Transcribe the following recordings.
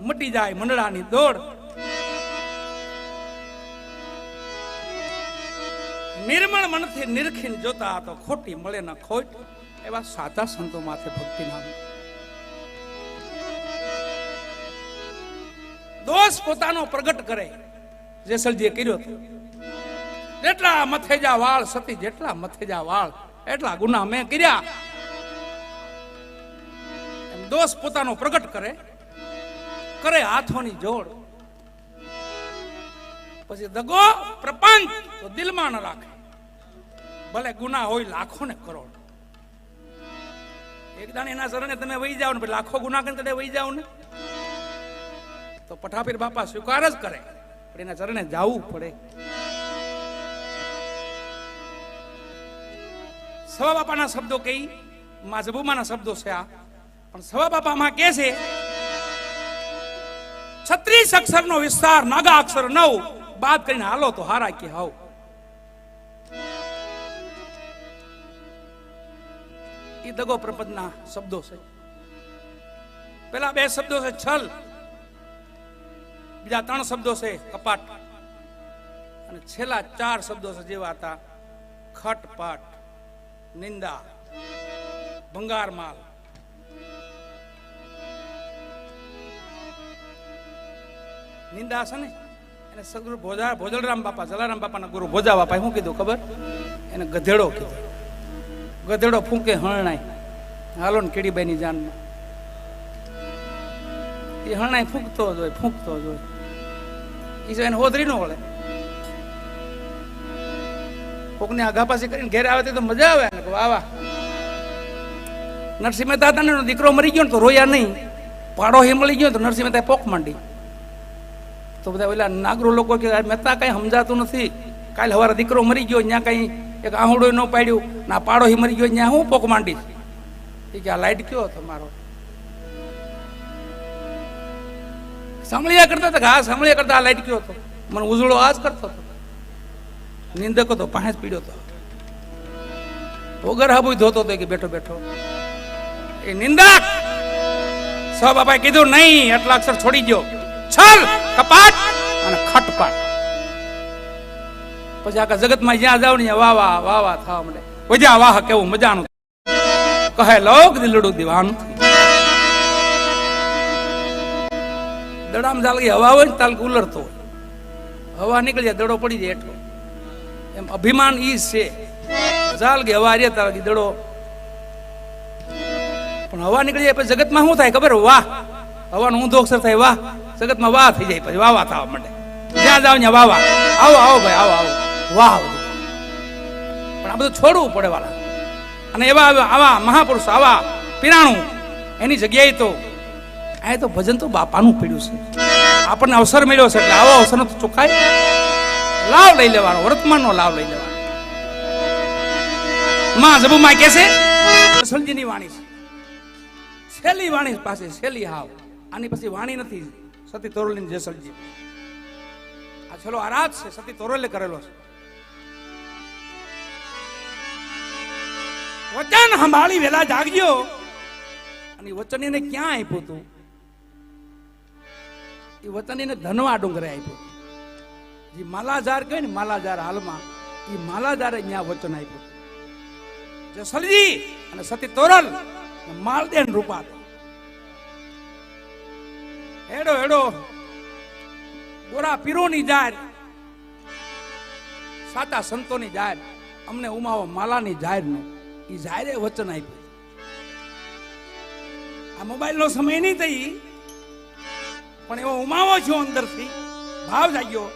મટી જાય મંડળાની દોડ. નિર્મળ મનથી નિરખીને જોતા તો ખોટી મળે ન ખોટ. એવા સાચા સંતો માથે ભક્તિ નામ. દોષ પોતાનો પ્રગટ કરે જેસલજીએ કર્યો હતો. જેટલા મથેજા વાળ સતી, જેટલા મથેજા વાળ એટલા ગુના મેં કર્યા. એમ દોષ પોતાનો પ્રગટ કરે, કરે હાથોની જોડ. પછી દગો પ્રપંચ તો દિલમાં ન રાખે, ભલે ગુના હોય લાખો ને કરોડ. એકદાન એના શરણે તમે વહી જાઓ ને પછી લાખો ગુના કરીને વહી જાઓ ને તો પઠાપીર બાપા સ્વીકાર જ કરે, પણ એના ચરણે જવું પડે. સવા બાપાના શબ્દો કઈ મા જબુમાના શબ્દો છે આ, પણ સવા બાપામાં કે છે 36 અક્ષરનો વિસ્તાર, નાગા અક્ષર 9 બાદ કરીને હાલો તો હારા કે હાવ. એ દગો પ્રપદના શબ્દો છે. પેલા 2 શબ્દો છે છલ, બીજા 3 શબ્દો છે કપાટ, અને છેલ્લા 4 શબ્દો છે જેવા હતા ખટપાટ, નિંદા, ભંગાર માલ. નિંદા છે ને એને સદગુરુ ભોજલરામ બાપા, જલારામ બાપાના ગુરુ ભોજા બાપા શું કીધું ખબર? એને ગધેડો કીધો. ગધેડો ફૂંકે હરણાય, હાલો ને કેડીબાઈ ની જાનમાં. એ હરણાય ફૂંકતો જ હોય, ફૂંકતો જ હોય. એ એને હોદરી નો વળે. કોકને આઘાપાસી કરીને ઘેર આવે તો મજા આવે ને. વાહ વાહ, નરસિંહ મહેતા હતા ને દીકરો મરી ગયો ને તો રોયા નહીં. પાડો હે મળી ગયો તો નરસિંહ મહેતા પોક માંડી. તો બધા ઓલા નાગરો લોકો કે મહેતા કઈ સમજાતું નથી, કાલે સવારે દીકરો મરી ગયો, ત્યાં કઈ એક આહુડો ન પાડ્યું, ના પાડો હી મરી ગયો, ત્યાં હું પોક માંડી. એ કે આ લાઈટ કયો તમારો? સાંભળ્યા કરતા હતા, હા સાંભળ્યા કરતા આ લાઈટ કયો હતો? મને ઉજળો આજ કરતો હતો. નિંદક હતો, પાંચ પીડ્યો હતો, વગર હાબુ ધોતો હતો કે બેઠો બેઠો. એ નિંદક સૌ બાપાએ કીધું નહીં, આટલા અક્ષર છોડી દો, છલ, કપાટ અને ખટપાટ. પછી આખા જગતમાં જ્યાં જાવ ને વાહ વાહ વાહ વાહ થવા મળે. વજા વાહ કેવું મજાનું કહે લોક દિલડું દીવાનું. દડામ જાલગી હવા હોય ને તાલ ઉલરતો હોય, હવા નીકળી જાય દડો પડી જાય એટલો. એમ અભિમાન ઈ છે, જાલગી હવા રે તાલગી દડો. પણ હવા નીકળી જાય પછી જગતમાં શું થાય ખબર? વાહ, હવાનો ઊંધો અક્ષર થાય વાહ, જગતમાં વાહ થઈ જાય, પછી વાહ વાહ થવા માંડે. જ્યાં જાવ ત્યાં વાહ વાહ, આવો આવો ભાઈ આવો આવો વાહ. પણ આ બધું છોડવું પડે વાલા. અને એવા આવા મહાપુરુષ, આવા પીરાણું, એની જગ્યાએ તો આ તો ભજન તો બાપાનું પીડ્યું છે. આપણને અવસર મળ્યો છે એટલે આવો અવસરનો તો ચોખ્ખાઈ લાભ લઈ લેવાનો, વર્તમાનનો લાભ લઈ લેવાનો. માં જબુમાં કે છે સલજીની વાણી છે, છેલ્લી વાણી પાસે છેલ્લી હાવ. આની પછી વાણી નથી સતી તોરલની જેસલજી. આ છેલ્લો આરાધ છે, સતી તોરલે કરેલો છે. વચન સંભાળી વેલા જાગજો. અને વચન એને ક્યાં આપ્યું હતું? એ વચન એને ધનવા ડુંગરે આપ્યું. જે માલાજાર કહે ને, માલાજાર હાલમાં એ માલાજારે ત્યાં વચન આપ્યું. જેસલજી અને સતી તોરલ માલદેન રૂપા હેડો હેડો ગોરા પીરોની જાર, સાચા સંતોની જાર, અમને ઉમાવો માલાની જાર નો. એ જારે વચન આપ્યું. આ મોબાઈલ નો સમય નહીં થઈ, પણ એવો ઉમાવો છો અંદરથી, ભાવ જાગ્યો.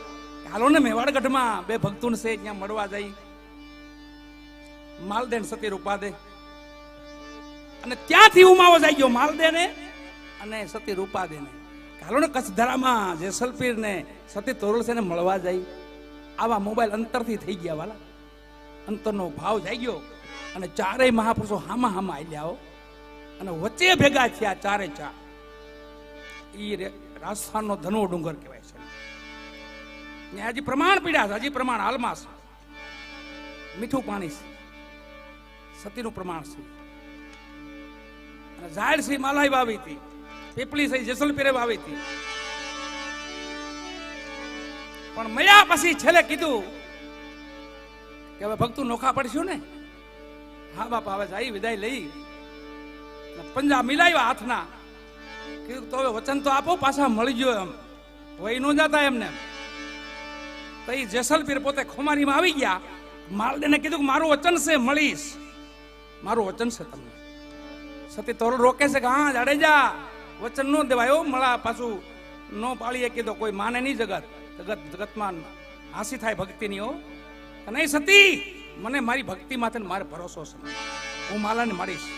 હાલો ને મેવાડગઢમાં 2 ભક્તુન છે, ત્યાં મળવા જઈ માલદેન સતી રૂપાદે. અને ત્યાંથી ઉમાવો જાગ્યો માલદેને અને સતી રૂપાદેને. હાલો ને કચ્છ ધરામાં જેસલપીર ને સતી તોરલ છે ને મળવા જાય. આવા મોબાઈલ અંતરથી થઈ ગયા વાલા, અંતરનો ભાવ જાગ્યો. અને ચારેય મહાપુરુષો હામા હામા આલ્યા. અને વચ્ચે ભેગા થયા ચારે ચાર. ઈ રાજસ્થાનનો ધનવો ડુંગર કહેવાય છે. હજી પ્રમાણ પીડ્યા છે, હજી પ્રમાણ હાલમાં છે. મીઠું પાણી છે, સતીનું પ્રમાણ છે. અને જાહેર શ્રી માલાઈ વાવી હતી પીપળી સહી જેસલપીરે આવી હતી. પણ મળ્યા પછી છેલ્લે કીધું કે હવે ભક્તું નોખા પડશું ને. હા બાપા હવે જાય વિદાય લઈ પંજા મિલાવ્યા હાથના. કીધું તો હવે વચન તો આપો પાછા મળી ગયો એમ વહી નો જતા એમને. તો એ જેસલપીર પોતે ખુમારીમાં આવી ગયા. માલદેને કીધું કે મારું વચન છે મળીશ, મારું વચન છે તમને. સતી તોરલ રોકે છે કે હા જાડેજા વચન નો દેવાય મળા પાછું નો પાળીએ કીધું કોઈ માને નહીં જગતમાં હાસી થાય ભક્તિની હો. નહીં સતી મને મારી ભક્તિ માથે મારે ભરોસો છે, હું માલાને મળીશ.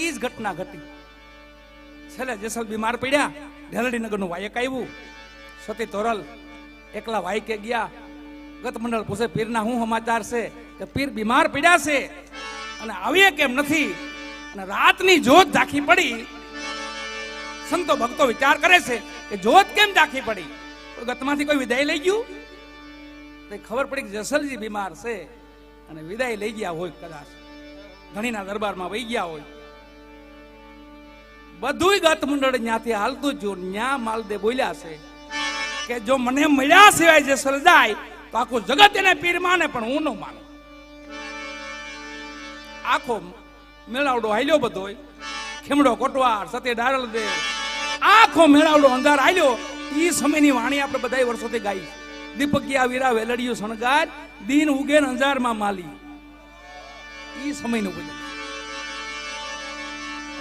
ઈ જ ઘટના ઘટી. છેલ્લે જેસલ બીમાર પડ્યા, ઢેલડી નગરનું વાયક આવ્યું. સતી તોરલ એકલા વાયકે ગયા. ગત મંડળ પૂછે પીરના શું સમાચાર છે? કે પીર બીમાર પડ્યા છે અને આવીએ કેમ નથી. અને રાતની જોત ઝાંખી પડી. સંતો ભક્તો વિચાર કરે છે કે જોત કેમ ઝાંખી પડી? ગતમાંથી કોઈ વિદાય લઈ ગયું? ખબર પડી કે જસલજી બીમાર છે અને વિદાય લઈ ગયા હોય, કદાચ ધણીના દરબારમાં વહી ગયા હોય. બધું ગત મંડળ ત્યાંથી હાલતું જ ન્યા માલદે બોલ્યા છે કે જો મને મળ્યા સિવાય જેસલ જાય તો આખું જગત એને પીર માને, પણ હું ન માનું. આખો મેળાવડો હાલ્યો બધો, ખીમડો કોટવાર સતી ડારલ દે આખો મેળાવડો અંધાર હાલ્યો. એ સમયની વાણી આપણે બધા વર્ષોથી ગાઈ. દીપકિયા વીરા વેલડિયું શણગાર દીન ઉગે અંજારમાં માલી. ઈ સમયનું ભજન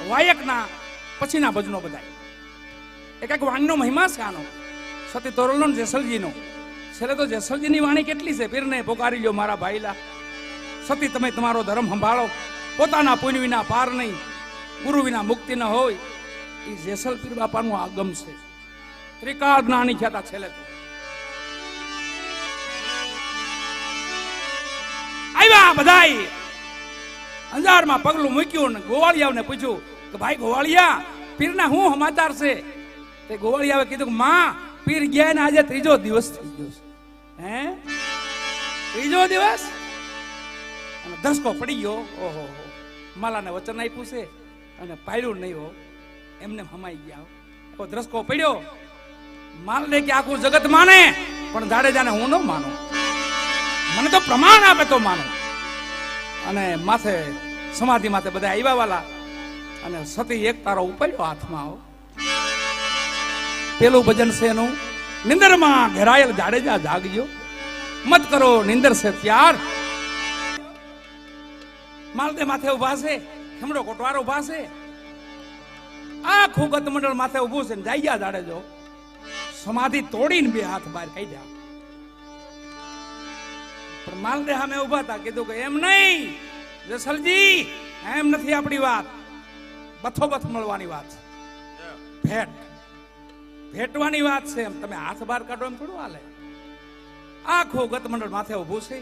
વાયકના પછીના ભજનો બધા. એક એક વાણીનો મહિમા છે આનો, સતી તોરલનો જેસલજીનો. છેલ્લે તો જેસલજીની વાણી કેટલી છે? પીરને પોકારી લ્યો મારા ભાઈલા, સતી તમે તમારો ધર્મ સંભાળો, પોતાના પુણ્ય વિના પાર નહીં, ગુરુ વિના મુક્તિ ન હોય. એ જેસલ પીર બાપાનું આગમ છે. ત્રિકાળ જ્ઞાની ખ્યાતા છેલ્લે તો આવ્યા બધાય. અંજારમાં પગલું મૂક્યું ને ગોવાળિયાને પૂછ્યું કે ભાઈ ગોવાળિયા પીરના શું સમાચાર છે? તે ગોવાળિયાએ કીધું કે માં પીર ગયા ને આજે 3જો દિવસ થઈ ગયો છે. હે 3જો દિવસ? અને ધસકો પડી ગયો. ઓહો માલાને વચન આપ્યું છે અને પાડ્યું નહીં હો, એમને હમાઈ ગયા. તો ધસકો પડ્યો. માલને કે આખું જગત માને પણ જાડેજાને હું ન માનું, મને તો પ્રમાણ આપે તો માનો. અને માથે સમાધિ માથે બધા આવ્યા વાલા. અને સતી એક તારો ઉપાડ્યો હાથમાં. પેલું ભજન છે એનું, નિંદરમાં ઘેરાયેલ જાડેજા જાગજો, મત કરો નિંદર છે ત્યાર. માલદે માથે ઉભા છે, ખમડો કોટવાર ઉભા છે, આખું ગત મંડળ માથે ઉભું છે. જાગ્યા જાડેજો સમાધિ તોડીને બે હાથ બહાર કાઢ્યા. પણ માલદે સામે ઉભા હતા. કીધું કે એમ નહીં જેસલજી, એમ નથી આપણી વાત, બથોબથ મળવાની વાત છે, ભેટવાની વાત છે. એમ તમે હાથ બહાર કાઢો એમ થોડું હાલે. આખું ગત મંડળ માથે ઉભું છે.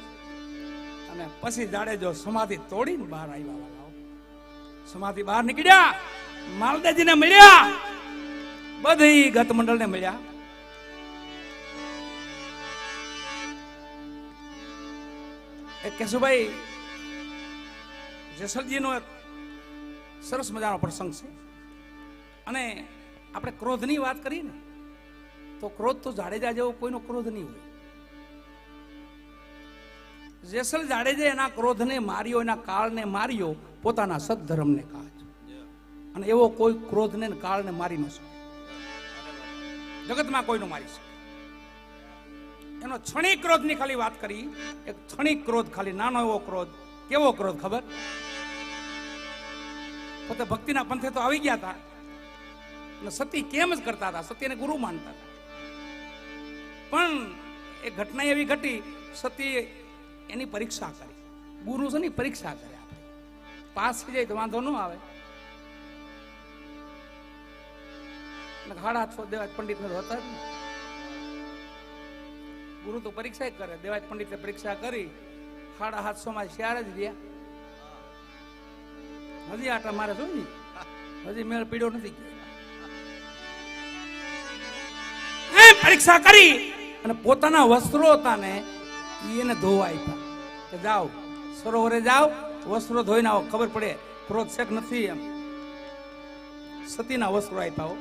અને પછી જાડેજો સમાધિ તોડીને બહાર આવ્યા. સમાધિ બહાર નીકળ્યા, માલદેજીને મળ્યા, બધી ગત મંડળને મળ્યા. કેશુભાઈ જેસલજીનો એક સરસ મજાનો પ્રસંગ છે. અને આપણે ક્રોધની વાત કરીએ ને તો ક્રોધ તો જાડેજા જેવો કોઈનો ક્રોધ નહીં હોય. જેસલ જાડેજા એના ક્રોધને માર્યો, એના કાળને માર્યો, પોતાના સદધર્મને કાજ. અને એવો કોઈ ક્રોધને કાળને મારી ન શકે, જગતમાં કોઈનો મારી શકે. એનો ક્ષણિક ક્રોધની ખાલી વાત કરી. એક ક્ષણિક ક્રોધ, ખાલી નાનો એવો ક્રોધ. કેવો ક્રોધ ખબર? પોતે ભક્તિના પંથે તો આવી ગયા હતા અને સતી કેમ જ કરતા હતા, સતીને ગુરુ માનતા હતા. પણ એ ઘટના એવી ઘટી, સતી એની પરીક્ષા કરી. ગુરુ છે ને પરીક્ષા કરે, આપણે પાસ થઈ જાય તો વાંધો ન આવે. હાડા 6 દેવાજ પંડિત હતા જ ને. ગુરુ તો પરીક્ષા કરે. દેવાજ પંડિતે પરીક્ષા કરી, 750 માં શિયાર જ રહ્યા. હજી આટા મારે જો ને, હજી મેળ પીડ્યો નથી. પરીક્ષા કરી અને પોતાના વસ્ત્રો હતા ને એને ધોવા આપ્યા કે જાઓ સરોવરે જાઓ, વસ્ત્રો ધોઈને આવો, ખબર પડે ક્રોધ છે કે નથી. એમ સતીના વસ્ત્રો આપ્યા હો.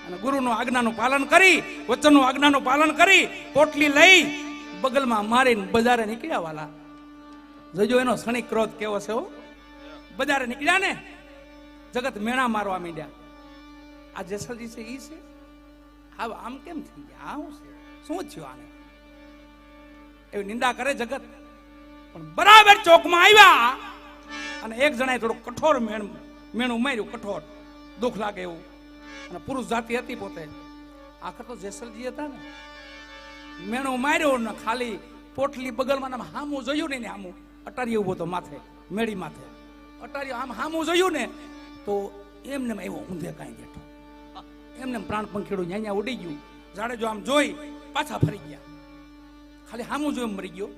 અને ગુરુનું આજ્ઞાનું પાલન કરી, વચનનું આજ્ઞાનું પાલન કરી, પોટલી લઈ બગલમાં મારીને બજારે નીકળ્યા વાલા. જોજો એનો ક્ષણિક ક્રોધ કેવો છે હો. બજારે નીકળ્યા ને, જગત મેણા મારવા માંડ્યા. આ જેસલજી છે ઈ છે, હા આમ કેમ થઈ ગયા, આ શું થયું આને, એવી નિંદા કરે જગત. પણ બરાબર ચોકમાં આવ્યા અને એક જણાએ થોડું કઠોર મેણું માર્યું, કઠોર દુઃખ લાગે એવું. અને પુરુષ જાતિ હતી પોતે, આખર તો જેસલજી હતા ને. મેણું માર્યું ને ખાલી પોટલી બગલમાં હામું જોયું ને, હામું અટારી ઉભો તો માથે, મેળી માથે અટારી આમ હામું જોયું ને તો એમને એવો ઊંધે કાંઈ બેઠો, એમને પ્રાણ પંખીડું ન્યા ઉડી ગયું. જાડેજો આમ જોઈ પાછા ફરી ગયા, ખાલી હામું જોઈ મરી ગયો.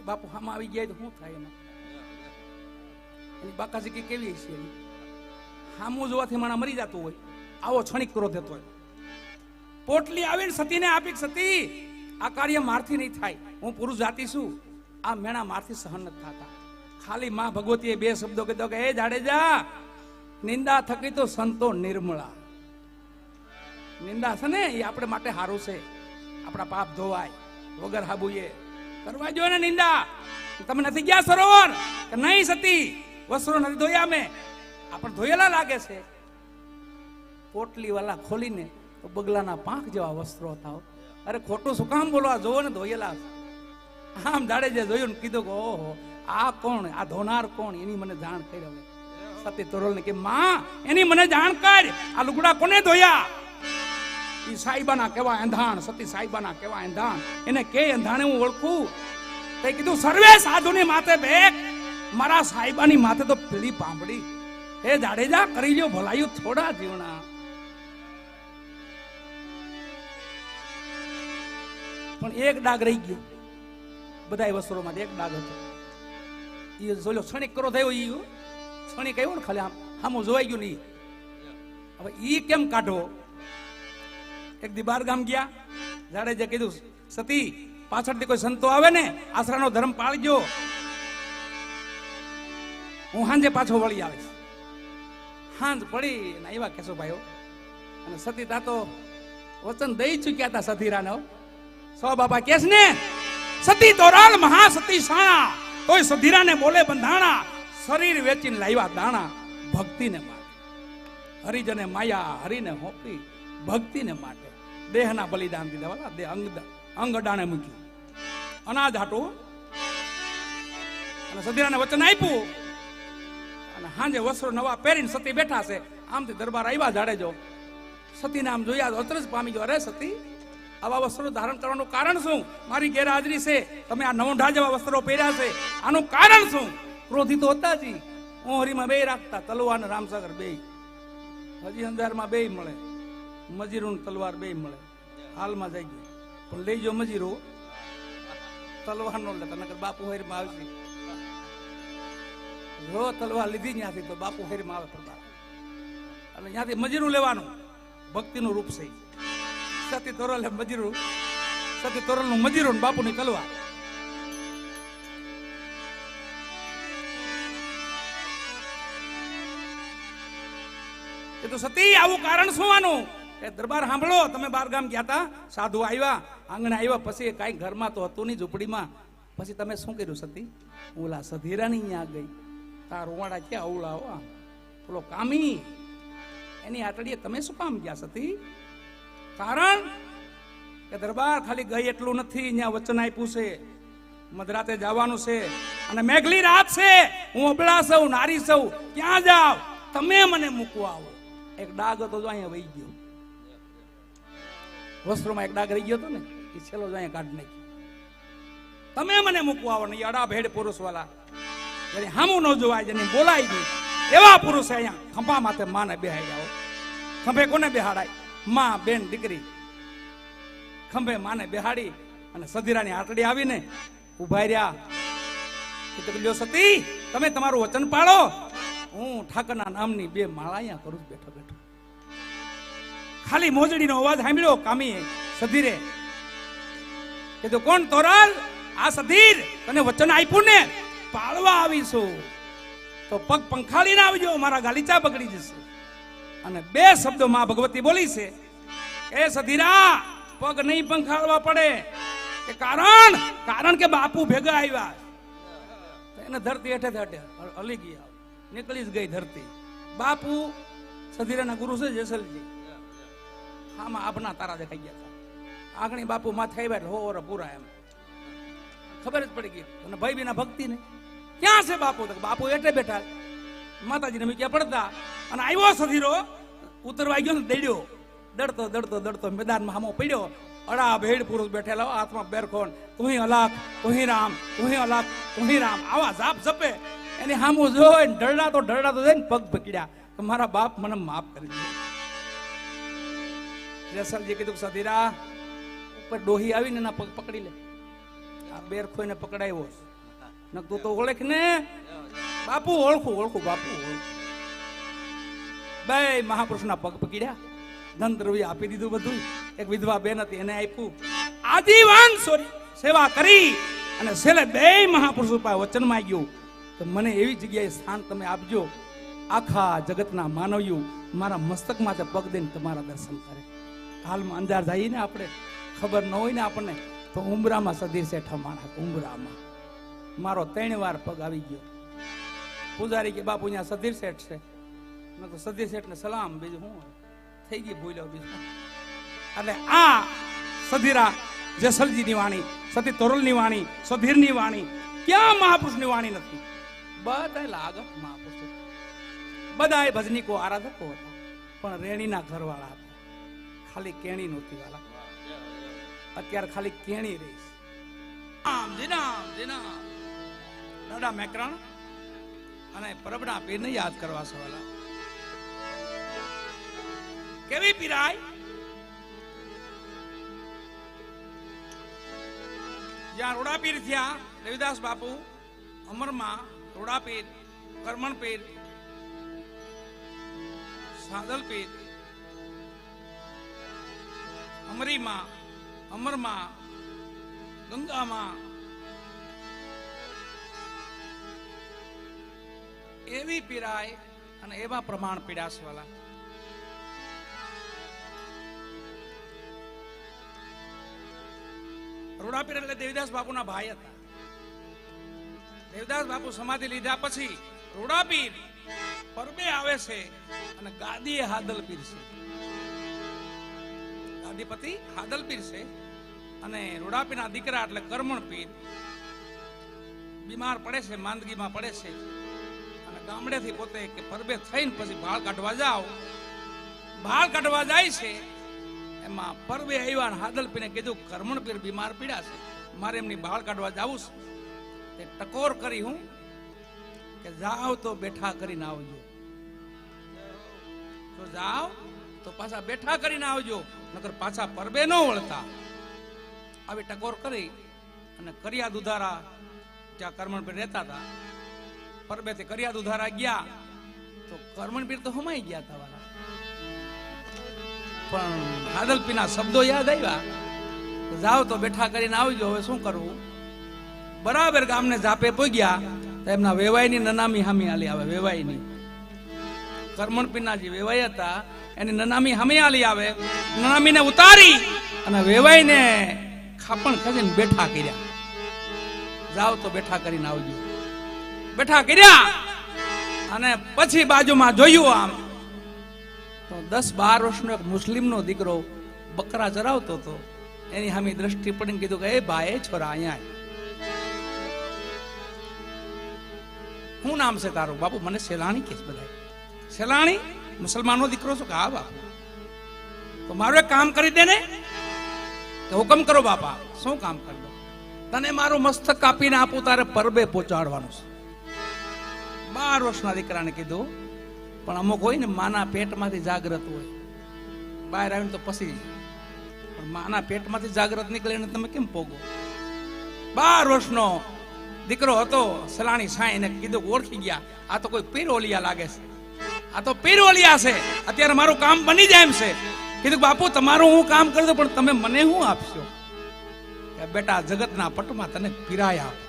બાપુ હામાં આવી ગયા તો શું થાય એમાં? એની બાકાજી કેવી છે, હામું જોવાથી માણા મરી જતું હોય, આવો ક્ષણિક ક્રોધ હતો. પોટલી આવીને સતીને આપી, સતી આ કાર્ય મારથી નહીં થાય, હું પુરુષ જાતિ છું, આ મેણા મારથી સહન નથી થતા. ખાલી માં ભગવતીએ બે શબ્દો કીધો કે એ જાડેજા, નિંદા થકી તો સંતો નિર્મળા. નિંદા છે ને એ આપણે માટે સારું છે, આપણા પાપ ધોવાય વગર હાબુએ કરવા જોઈએ ને નિંદા. તમે નથી ગયા સરોવર કે નહીં સતી? વસ્ત્રો નથી ધોયા, મેં આપણે ધોયેલા લાગે છે. પોટલી વાલા ખોલીને તો બગલાના પાંખ જેવા વસ્ત્રો હતા. અરે ખોટું શું કામ બોલવા, જોવો ને ધોયેલા. આમ જાડેજે જોયું ને કીધું કે ઓહો આ કોણ, આ ધોનાર કોણ, એની મને જાણ કરી. હવે સતી તોરલ ને કે માં એની મને જાણ કર, આ લુગડા કોને ધોયા? ઈ સાઈબાના કેવા એંધાણ, સતી સાઈબાના કેવા એંધાણ, એને કે એંધાણે હું ઓળખું? તે કીધું સર્વે સાધુની માથે બેક, મારા સાઈબાની માથે તો પીળી પાંબડી. હે જાડેજા કરી લ્યો ભલાયું થોડા જીવણા. પણ એક ડાઘ રહી ગયો બધા વસ્ત્રોમાં, એક ડાઘ હતો. એ જોયો ક્ષણિક કરો થયો, ઈ ક્ષણિક આવ્યો ને ખાલી આમ જોવાઈ ગયું નહીં. હવે ઈ કેમ કાઢો? એક દી બાર ગામ ગયા, જાડેજે કીધું સતી પાછળથી કોઈ સંતો આવે ને આશરાનો ધર્મ પાળજો, હું હાંજે પાછો વળી આવીશ. હાંજ પડી ને આવ્યા કેશોભાઈઓ, અને સતી તા તો વચન દઈ ચૂક્યા હતા સધીરાને. સો બાપા કેસ ને સતી તોરાલ મહાસતી શાણા, તોય સધીરાને બોલે બંધાણા, શરીર વેચીને લાવ્યા દાણા, ભક્તિને માટે. હરિજને માયા હરિને હોપી, ભક્તિને માટે દેહના બલિદાન દીધા વાલા. દેહ અંગ અડાણે મૂક્યું, અનાજ હાટું. અને સધીરાને વચન આપ્યું. અને હાંજે વસ્ત્રો નવા પહેરીને સતી બેઠા છે. આમથી દરબાર આવ્યા જાડેજો, સતીને આમ જોયા અતરજ પામી ગયો. અરે સતી, આવા વસ્ત્રો ધારણ કરવાનું કારણ શું? મારી ગેરહાજરી છે, તમે આ નવંઢા જેવા વસ્ત્રો પહેર્યા છે, આનું કારણ શું? ક્રોધિત હતા જી, ઓહરીમાં બે રાખતા, તલવાર ને રામસાગર બે, હજી અંધારમાં બે મળે, મજીરું તલવાર બે મળે. હાલમાં જઈ ગયું પણ લઈ જો મજીરો, તલવાર નો લેતા, નકર બાપુ હેરમાં આવશે. જો તલવાર લીધી ત્યાંથી તો બાપુ હેરમાં આવે પ્રતાપ, અને ત્યાંથી મજીરું લેવાનું. ભક્તિનું રૂપ છે. સતી તોરલ મજીરું, સતી તોરલ નું મજીરું, બાપુની તલવાર. એ તો સતી આવું કારણ શું આનું? એ દરબાર સાંભળો, તમે બાર ગામ ગયા હતા, સાધુ આવ્યા, આંગણે આવ્યા, પછી કઈ ઘરમાં તો હતું નહીં, ઝૂંપડીમાં. પછી તમે શું કર્યું સતી? ઓલા સધીરાની ત્યાં ગઈ, તાર રોવાડા ક્યાં અવળા, પેલો કામી એની આટડીએ તમે શું કામ ગયા સતી? કારણ કે દરબાર ખાલી ગઈ એટલું નથી, ત્યાં વચન આપ્યું છે મધરાતે જવાનું છે, અને મેઘલી રાત છે, હું અબળા સૌ નારી સૌ, ક્યાં જાવ? તમે મને મૂકવા આવો. એક ડાઘ હતો, જો અહીંયા વહી ગયો. વસ્ત્રોમાં એક ડાઘ રહી ગયો હતો ને, એ છેલ્લો જ અહીંયા કાઢી નાખ્યો. તમે મને મૂકવા આવો. ને અડા ભેડ પુરુષ વાળા, જેને હામું ન જોવાય, જેને બોલાય નહીં, એવા પુરુષ અહીંયા ખંભા માથે માને બેહાઈ જાઓ. ખંભે કોને બેહાડાય? માં, બેન, દીકરી. ખંભે માને બેહાડી અને સધીરાની આટડી આવીને ઉભા રહ્યા. લ્યો સતી, તમે તમારું વચન પાળો, હું ઠાકરના નામની બે માળા અહીંયા કરું બેઠો બેઠો. ખાલી મોજડીનો અવાજ સાંભળ્યો કામી સધીરે કીધું, કોણ તોરલ? આ સધીર તને વચન આપ્યું ને પાળવા આવીશું, તો પગ પંખાળીને આવજો, મારા ગાલીચા બગડી જશે. અને બે શબ્દો માં ભગવતી બોલી છે, એ સધીરા પગ નહીં પંખાળવા પડે, કે કારણ કે બાપુ ભેગા આવ્યા. એને ધરતી હેઠે હલી ગઈ, નીકળી જ ગઈ ધરતી. બાપુ સધીરાના ગુરુ છે જેસલજી, આમાં આભના તારા દેખાઈ ગયા હતા. આગણી બાપુ માથે આવ્યા એટલે હોર પૂરા, એમ ખબર જ પડી ગઈ. અને ભાઈ બીના ભક્તિ ને ક્યાં છે બાપુ? તો બાપુ એટલે બેઠા માતાજીને મૂક્યા પડતા. અને આવ્યો સધીરો, ઉતરવા ગયો ને દડ્યો, દડતો દડતો દડતો મેદાનમાં હામો પડ્યો. અડા ભેડ પુરુષ બેઠેલા, હાથમાં બેરખોન, તુહી અલાખ તુહી રામ, તુહી અલાખ તુહી રામ, આવા જાપ જપે. એની હામો જોઈને ઢળડાતો જઈને પગ પકડ્યા કે મારા બાપ મને માફ કરી દે. જેસલજી કીધું, સધીરા ઉપર ડોહી આવીને એના પગ પકડી લે. આ બેરખોઈને પકડાયો ન, તું તો ઓળખ ને. બાપુ ઓળખું બાપુ. બે મહાપુરુષના પગ પકડ્યા, ધન દ્રવ્ય આપી દીધું બધું. એક વિધવા બેન હતી એને આપ્યું. આજીવન સેવા કરી અને છેલ્લે બે મહાપુરુષો પાસે વચન માંગ્યું કે મને એવી જગ્યાએ સ્થાન તમે આપજો, આખા જગતના માનવીઓ મારા મસ્તક માથે પગ દઈને તમારા દર્શન કરે. હાલમાં અંજાર જઈએ ને આપણે, ખબર ન હોય ને આપણને, તો ઉંબરામાં સધીર શેઠ માણસ, ઉંબરામાં મારો 3 વાર પગ આવી ગયો. પૂજારી કે બાપુ અહીંયા સધીર શેઠ છે. મેં તો સધીર શેઠને સલામ, બીજું હું થઈ ગઈ ભૂલ્યો બીજું. એટલે આ સધીરા જેસલજીની વાણી, સતી તોરલની વાણી, સધીરની વાણી, ક્યાં મહાપુરુષની વાણી નથી? બધા લાગત મહાપુરુષો, બધા ભજનીકો આરાધકો હતા, પણ રેણીના ઘરવાળા હતા. ખાલી કેણી નહોતી વાલા. અત્યારે ખાલી કેણી રહીશ. આમ જીના દાદા મેકરણ અને પરબના પીરને યાદ કરવા સવાલા. કેવી પીરાય? જ્યાં રોડા પીર થયા દેવીદાસ બાપુ, અમરમાં રોડા પીર, કરમણ પીર, સાદલ પીર, અમરીમાં, અમરમાં, ગંગામાં, એવી પીરાય અને એવા પ્રમાણ પીડાસવાલા. રોડા પીર એટલે દેવીદાસ બાપુના ભાઈ હતા. દેવીદાસ બાપુ સમાધિ લીધા પછી રોડા પીર પરબે આવે છે અને ગાદીએ હાદલ પીર છે. ગાદીપતિ હાદલ પીર છે અને રોડા પીરના દીકરા એટલે કરમણ પીર બીમાર પડે છે, માંદગીમાં પડે છે અને ગામડેથી પોતે કે પરબે થઈને પછી ભાળ કાઢવા જાવ. ભાળ કાઢવા જાય છે, એમાં પરબે આવ્યા હાદલ પીને કીધું કરમણ પીર બીમાર પીડા છે, મારે એમની ભાળ કાઢવા જવું છે. તે ટકોર કરી હું કે જાવ તો બેઠા કરીને આવજો, તો જાવ તો પાછા બેઠા કરીને આવજો, નકર પાછા પરબે ન વળતા. આવી ટકોર કરી અને કરિયા દુધારા જ્યાં કરમણ પીર રહેતા હતા, પરબે થી કરિયા દુધારા ગયા તો કરમણ પીર તો હમાઈ ગયા હતા વાલા. પણ હાદલપીના શબ્દો યાદ આવ્યા, જાવ તો બેઠા કરીને આવજો. હવે શું કરવું? બરાબર ગામને જાપે પહોંચ્યા તો એમના વેવાઈની નનામી હામી હાલી આવે. વેવાઈની કરમણપીરના જે વેવાઈ હતા એની નનામી હામી હાલી આવે. નનામીને ઉતારી અને વેવાઈને ખાપણ ખજીને બેઠા કર્યા. જાવ તો બેઠા કરીને આવજો. બેઠા કર્યા અને પછી બાજુમાં જોયું આમ તો 10-12 વર્ષનો એક મુસ્લિમનો દીકરો બકરા ચરાવતો હતો. એની સામે દ્રષ્ટિ પડીને કીધું કે એ ભાઈ છોરા અહીંયા શું નામ છે તારું? બાપુ મને સેલાણી કે બધા. સેલાણી મુસલમાનનો દીકરો છો? કે હા બાપુ. તો મારું એક કામ કરી દે ને. તો હુકમ કરો બાપા. શું કામ કરી દો? તને મારું મસ્તક કાપીને આપું, તારે પરબે પહોંચાડવાનું છે. 12 વર્ષના દીકરાને કીધું. પણ અમુક હોય ને માના પેટમાંથી જાગ્રત હોય, બહાર આવીને તો પછી, પણ માના પેટમાંથી જાગ્રત નીકળે ને તમે કેમ પોગો? 12 વર્ષનો દીકરો હતો. સલાણી સાંઈ ને કીધું, ઓળખી ગયા આ તો કોઈ પીરોલિયા લાગે છે, આ તો પીરોલિયા છે, અત્યારે મારું કામ બની જાય એમ છે. કીધું બાપુ તમારું હું કામ કરી દઉં, પણ તમે મને શું આપશો? કે બેટા જગતના પટમાં તને પીરાય આપો,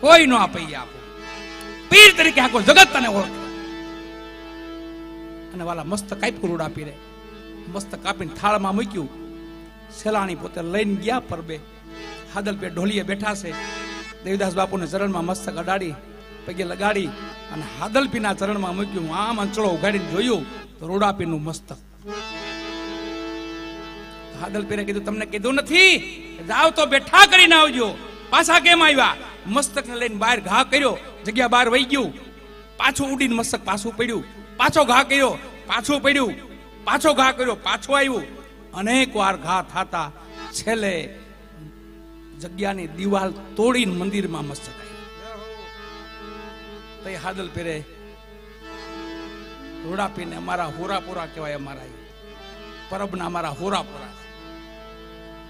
કોઈ નો આપે આપો. પીર તરીકે આખો જગત તને ઓળખે. અને વાલા મસ્ત કાપ્યું રૂડા પીરે, મસ્ત કાપીને થાળમાં મૂક્યું. સેલાણી પોતે લઈને ગયા પરબે. હાદલ પે ઢોલીએ બેઠા છે. દેવીદાસ બાપુને ચરણમાં મસ્તક અડાડી પગે લગાડી અને હાદલપીના ચરણમાં મૂક્યું. આમ અંચળો ઉગાડીને જોયું તો રૂડાપીનું મસ્તક. હાદલપીરે કીધું તમને કીધું નથી જાવ તો બેઠા કરીને આવજો, પાછા કેમ આવ્યા? મસ્તકને લઈને બહાર ઘા કર્યો, જગ્યા બહાર વહી ગયું. પાછું ઉડીને મસ્તક પાછું પડ્યું, પાછો ઘા કર્યો, પાછું પડ્યું, પાછો ઘા કર્યો, પાછું આવ્યું. અનેક વાર ઘા થાતા છેલ્લે જગ્યાની દિવાલ તોડીને મંદિરમાં મસ્તક આવ્યું. તો હાદલ પીરે રૂડાપીને અમારા હોરાપુરા કહેવાય, અમારા પરબના અમારા હોરાપુરા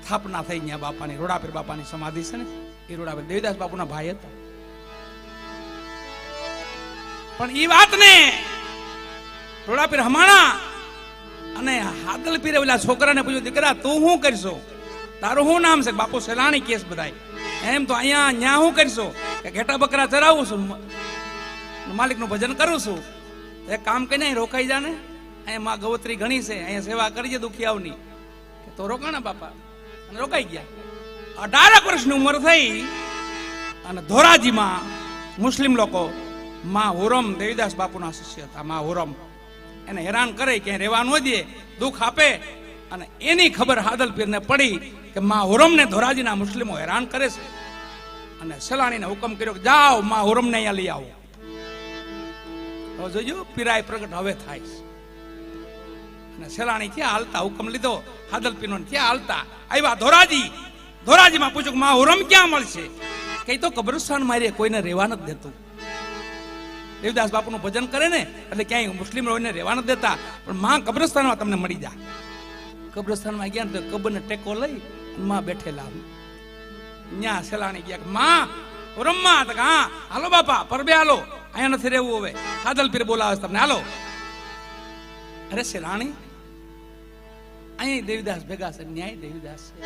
સ્થાપના થઈ ગયા બાપાની. રૂડાપીર બાપાની સમાધિ છે ને એ રૂડાપીર દેવીદાસ બાપુના ભાઈ હતા. પણ એ વાતને રૂડાપીર હમાણા અને હાદલ પીરે ઓલા છોકરાને પૂછ્યું, દીકરા તું શું કરશો? તારું શું નામ છે? બાપુ સેલાણી કેસ બધાય. એમ તો અહીંયા ન્યા શું કરશો? કે ઘેટા બકરા ચરાવું છું, માલિકનું ભજન કરું છું. એક કામ કરીને અહીં રોકાઈ જા ને, અહીંયા માં ગવત્રી ઘણી છે, અહીંયા સેવા કરજે દુખિયાઓની. તો રોકાણા બાપા અને રોકાઈ ગયા. 18 વર્ષની ઉંમર થઈ અને ધોરાજીમાં મુસ્લિમ લોકો માં હુરમ દેવીદાસ બાપુના શિષ્ય હતા. માં હુરમ એને હેરાન કરે, ક્યાંય રહેવા ન દે, દુઃખ આપે. અને એની ખબર હાદલ પીરને પડી કે માં હુરમને ધોરાજીના મુસ્લિમો હેરાન કરે છે. અને સેલાણીને હુકમ કર્યો કે જાઓ માં હુરમને અહીંયા લઈ આવો. હવે જોજો પીરાય પ્રગટ હવે થાય. અને સેલાણી ક્યાં હાલતા હુકમ લીધો, હાદલ પીરનો ક્યાં હાલતા આવ્યા ધોરાજી. ધોરાજીમાં પૂછ્યું કે માં હુરમ ક્યાં મળશે? કઈ તો કબ્રસ્તાન મારીએ, કોઈને રહેવા નથી દેતું. દેવદાસ બાપુનું ભજન કરે ને એટલે ક્યાંય મુસ્લિમ રોઈને રહેવા નથી દેતા, પણ માં કબ્રસ્તાનમાં તમને મળી જાય. કબ્રસ્તાનમાં ગયા ને તો કબરને ટેકો લઈ માં બેઠેલા. ન્યા સેલાણી ગયા માં હુરમમાં, હા હાલો બાપા પરબે હાલો, અહીંયા નથી રહેવું હવે, હાદલ પીર બોલાવે તમને હાલો. અરે સેલાણી અહીં દેવીદાસ ભેગા છે, ન્યાય દેવીદાસ છે.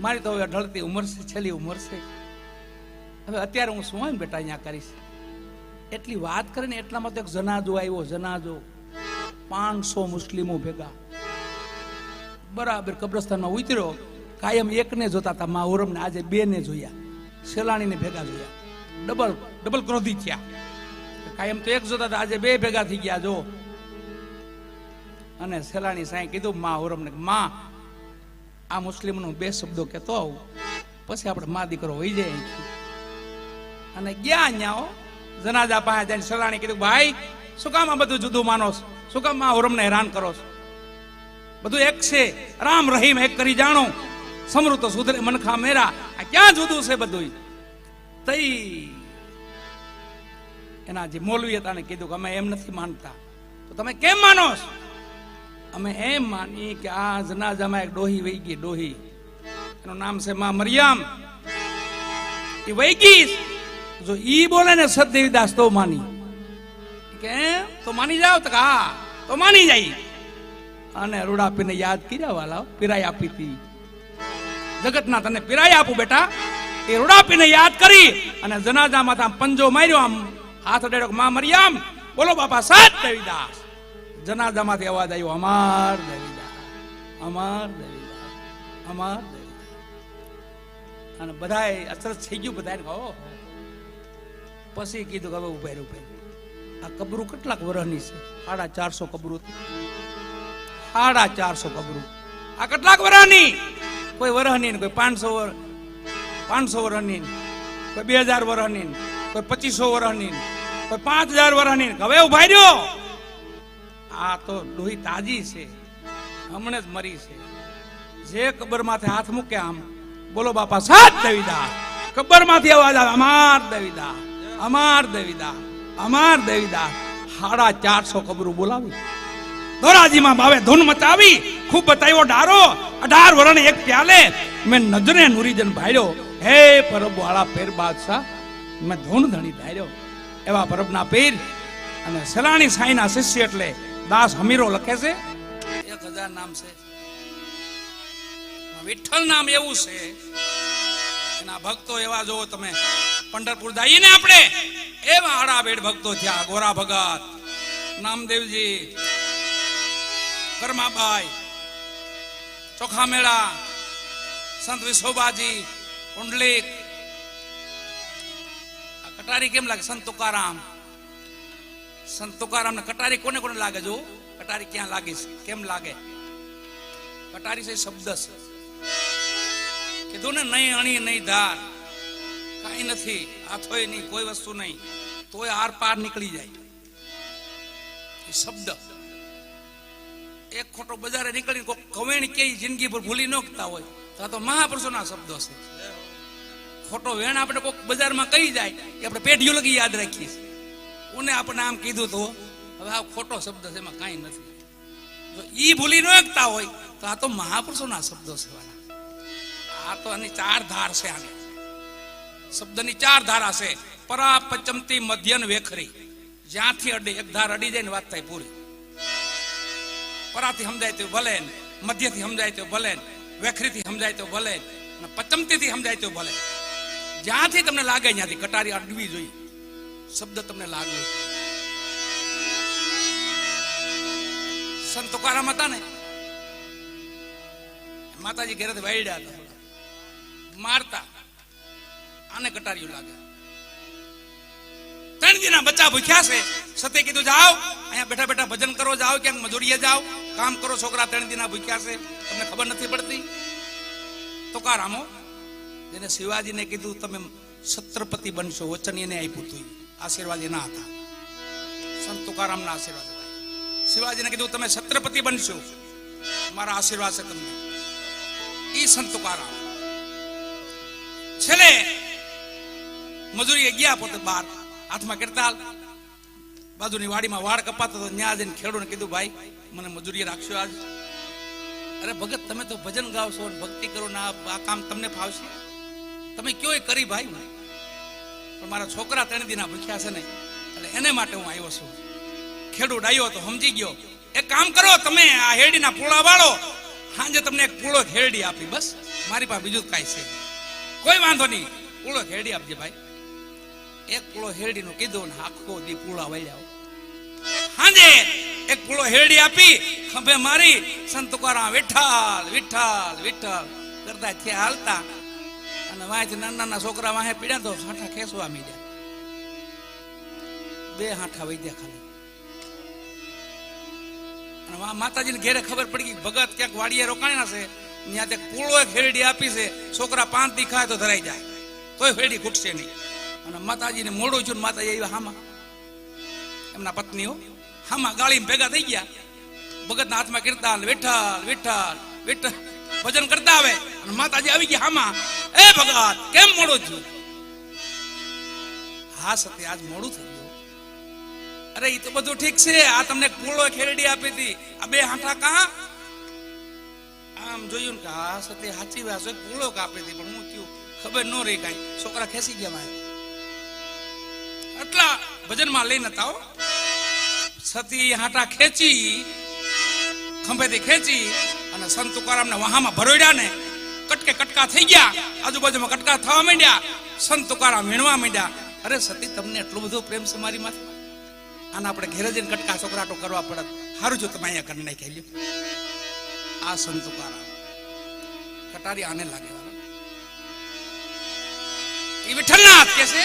મારી તો હવે ઢળતી ઉંમર છે, છેલ્લી ઉંમર છે. હવે અત્યારે હું શું હોય બેટા અહીંયા કરીશ? એટલી વાત કરીને એટલામાં તો એક જનાજો આવ્યો. જનાજો 500 મુસ્લિમો ભેગા બરાબર કબ્રસ્તાનમાં ઉતર્યો. કાયમ એકને જોતા હતા માં હુરમને, આજે 2 ને જોયા. સેલાણીને ભેગા જોયા. ડબલ ક્રોધી થયા. કાયમ તો એક જોતા હતા, આજે 2 ભેગા થઈ ગયા. જો અને સેલાણી સાંઈ કીધું માં હુરમને, માં આ મુસ્લિમનો 2 શબ્દો કહેતો આવું, પછી આપણે માં દીકરો હોઈ જાય. અને ગયા ન્યાઓ જનાજા પાસે જઈને સેલાણી કીધું, ભાઈ શું કામ આ બધું જુદું માનો છો? શું કામ માં હુરમને હેરાન કરો છો? બધું એક છે, રામ રહીમ એક કરી જાણો, સમૃત સુધરે મનખા મેરા. આ ક્યાં જુદું છે બધું? તઈ એના જે મૌલવી હતા ને કીધું કે અમે એમ નથી માનતા. તો તમે કેમ માનો છો? અમે એમ માની કે આ જનાજામાં એક ડોહી વહી ગઈ. ડોહી એનું નામ છે માં મરિયમ. એ વહી ગઈ. જો ઈ બોલે ને સતદેવીદાસ તો માની. કેમ? તો માની જાવ? તો હા તો માની જાય. અને રૂડાપીને યાદ કર્યા વાલા, પીરાઈ આપી હતી જગતના, તને પીરાઈ આપું બેટા. એ રૂડાપીને યાદ કરી અને જનાજામાં આમ પંજો માર્યો, આમ હાથ અડાડ્યો, માં મરિયમ બોલો બાપા સત દેવીદાસ. જનાજામાંથી અવાજ આવ્યો, અમાર દેવીદાસ, અમાર દેવીદાસ, અમાર દેવીદાસ. અને બધાય અસરત થઈ ગયું. બધાને કહો. પછી કીધું કે હવે ઉભા આ કબરું કેટલાક વર્ષની છે? 450 કબરું. 450 કબરું. આ કેટલાક વર્ષની? કોઈ વર્ષની, કોઈ 500 વર્ષની, કોઈ 2000 વર્ષની, કોઈ 2500 વર્ષની, કોઈ 5000 વર્ષની. હવે ઉભા રહ્યો. આ તો ડોહી તાજી છે, હમણે જ મરી છે. જે કબર માથે હાથ મૂકે આમ બોલો બાપા સત દેવીદાસ. કબર માંથી અવાજ આવે, અમાર દેવીદાસ, અમાર દેવીદાસ, અમાર દેવીદાસ. 450 કબરું બોલાવી. ધોરાજીમાં ભાવે ધૂન મચાવી, ખૂબ બતાવ્યો ડારો. 18 વર્ષને એક પ્યાલે મેં નજરે નુરીજન ભાડ્યો. હે પરબ વાળા પીર બાદશાહ, મેં ધૂન ધણી ધાર્યો. એવા પરબના પીર અને સેલાણી સાંઈના શિષ્ય એટલે દાસ હમીરો લખે છે. 1000 નામ છે. વિઠ્ઠલ નામ એવું છે, એના ભક્તો એવા જો તમે પંઢરપુર જઈએ ને આપણે, એવા આડાબેડ ભક્તો થયા. ગોરા ભગત, નામદેવજી, કરમાબાઈ, ચોખા મેળા, સંત વિશોબાજી, પુંડલિક. કટારી કેમ લાગે? સંત તુકારામ. સંત તુકારામ ને કટારી કોને કોને લાગે? જો કટારી ક્યાં લાગે છે, કેમ લાગે? કટારી છે શબ્દ છે. કીધું ને, નહીં અણી નહીં ધાર, કઈ નથી, હાથોય નહીં, કોઈ વસ્તુ નહીં, તોય આર પાર નીકળી જાય. શબ્દ એક ખોટો બજારે નીકળી કોઈ કવેણી કે જિંદગી પર ભૂલી નોખતા હોય તો આ તો મહાપુરુષોના શબ્દો છે. ખોટો વેણ આપણે કોઈ બજારમાં કહી જાય એ આપણે પેઢીઓ લગી યાદ રાખીએ. ઉને આપણે આમ કીધું તો હવે આ ખોટો શબ્દ છે, એમાં કાંઈ નથી. જો ઈ ભૂલી નોખતા હોય તો આ તો મહાપુરુષોના શબ્દો છે. આ તો આની ચાર ધાર છે. આને શબ્દની ચાર ધારા છે. પરા, પચમતી, મધ્યન, વેખરી. જ્યાંથી અડે એક ધાર અડી જાય ને વાત થાય પૂરી. પરાથી સમજાય તો ભલે, મધ્યથી સમજાય તો ભલે, વેખરીથી સમજાય તો ભલે, પચમતીથી સમજાય તો ભલે. જ્યાંથી તમને લાગે ત્યાંથી કટારી અડવી જોઈએ. શબ્દ તમને લાગે. સંત તુકારામ હતા ને, માતાજી ઘરે વાયડા હતા, મારતા. આને કટારીઓ લાગે. 3 દિના બચ્ચા ભૂખ્યા છે. સતે કીધું જાઓ અહીંયા બેઠા બેઠા ભજન કરો, જાઓ ક્યાંક મજૂરીએ જાઓ, કામ કરો. છોકરા 3 દિના ભૂખ્યા છે, તમને ખબર નથી પડતી. તુકારામો જેને શિવાજીને કીધું તમે છત્રપતિ બનશો, વચન એને આપ્યું હતું. આશીર્વાદ એના હતા, સંત તુકારામના આશીર્વાદ હતા. શિવાજીને કીધું તમે છત્રપતિ બનશો, મારા આશીર્વાદ છે તમને. ઈ સંત તુકારામ છેલ્લે મજૂરી ગયા, પોતે બહાર હાથમાં કરતાલ, બાજુની વાડીમાં વાડ કપાતો તો ન્યા જઈને ખેડૂને કીધું ભાઈ મને મજૂરી રાખશો આજ? અરે ભગત તમે તો ભજન ગાવશો ને ભક્તિ કરો ને આ કામ તમને ફાવશે? તમે કયો એ કરી ભાઈ. પણ મારા છોકરા 3 દિના ભૂખ્યા છે ને એટલે એને માટે હું આવ્યો છું. ખેડૂત આવ્યો તો સમજી ગયો. એક કામ કરો, તમે આ હેરડીના પૂળા વાળો, સાંજે તમને એક પૂળો હેરડી આપી, બસ મારી પાસે બીજું કાંઈ છે. કોઈ વાંધો નહીં, પૂળો હેરડી આપજે ભાઈ. એક પૂળો હેરડી નું કીધું ને આખો દી પૂળા વળ્યા. હાજે એક પૂળો હેરડી આપી, ખંભે મારી સંત તુકારામ વિઠ્ઠલ વિઠ્ઠલ વિઠ્ઠલ કરતા થયા હાલતા. અને વાંચી નાના છોકરા વાહે પીડ્યા તો હાંઠા ખેંચવા મીડ્યા. 2 હાંઠા વૈદ્યા ખાલી. અને માતાજીને ઘેરે ખબર પડી ગઈ ભગત ક્યાંક વાડીએ રોકાણા છે, ત્યાં તે પૂળો એક હેરડી આપી છે. છોકરા 5 દી ખાય તો ધરાઈ જાય, તોય હેરડી ખૂટશે નહીં. અને માતાજીને મોડું છું, માતાજી આવ્યા હામાં, એમના પત્નીઓ હામાં ગાળીમાં ભેગા થઈ ગયા. ભગતના હાથમાં કીર્તન વિઠ્ઠલ વિઠ્ઠલ વિઠ્ઠલ ભજન કરતા આવે. અને માતાજી આવી ગયા હામાં, એ ભગત કેમ મોડું છું? હા સત્ય આજ મોડું થઈ ગયું. અરે એ તો બધું ઠીક છે, આ તમને પૂળો ખેરડી આપી હતી, આ 2 હાંઠા કા? આમ જોયું કે હા સત્ય સાચી વાત છે, પૂળો કાપી હતી, પણ હું થયું ખબર ન રહી કાંઈ. છોકરા ખેંચી ગયા મારે આટલા ભજનમાં લઈને હતા. સતી હાંટા ખેંચી, ખંભેથી ખેંચી અને સંત તુકારામને વહામાં ભરોડ્યા ને કટકે કટકા થઈ ગયા. આજુબાજુમાં કટકા થવા માંડ્યા. સંત તુકારામ વીણવા માંડ્યા. અરે સતી તમને એટલો બધો પ્રેમ છે મારી માથે, આને આપણે ઘેરે જઈને કટકા છોકરાટો કરવા પડે. સારું જો તમે અહીંયા કરી નાખી લ્યો. આ સંત તુકારામ કટારી આને લાગે. એ વિઠ્ઠલના હાથ કે છે,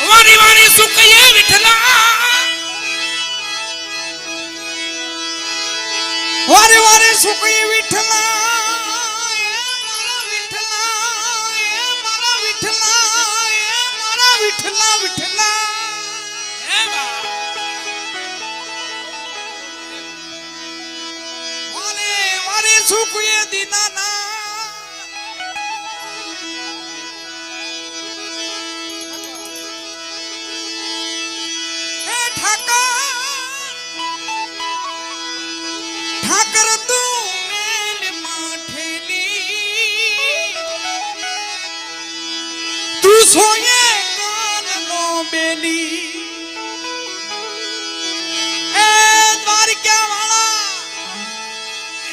વારી વારી સુકયે વિઠ્ઠલા, વારી વારી સુકયે વિઠ્ઠલા, મારા વિઠ્ઠલા, મારા વિઠ્ઠલા, વિઠ્ઠલા વારી વારી સુકયે દીનાના, ઠાકર તું મેલ માઠેલી, તું સોયે કાન નો બેલી. એ દ્વારકા વાળા,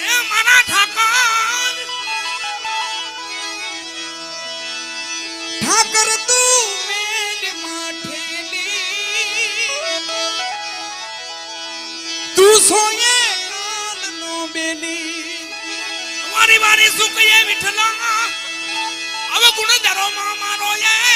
એ મારા ઠાકર, ઠાકર તું મેલ માઠેલી, તું મારી વારી સુકીએ વિઠલા અવગુણ ધરો માં મારો એ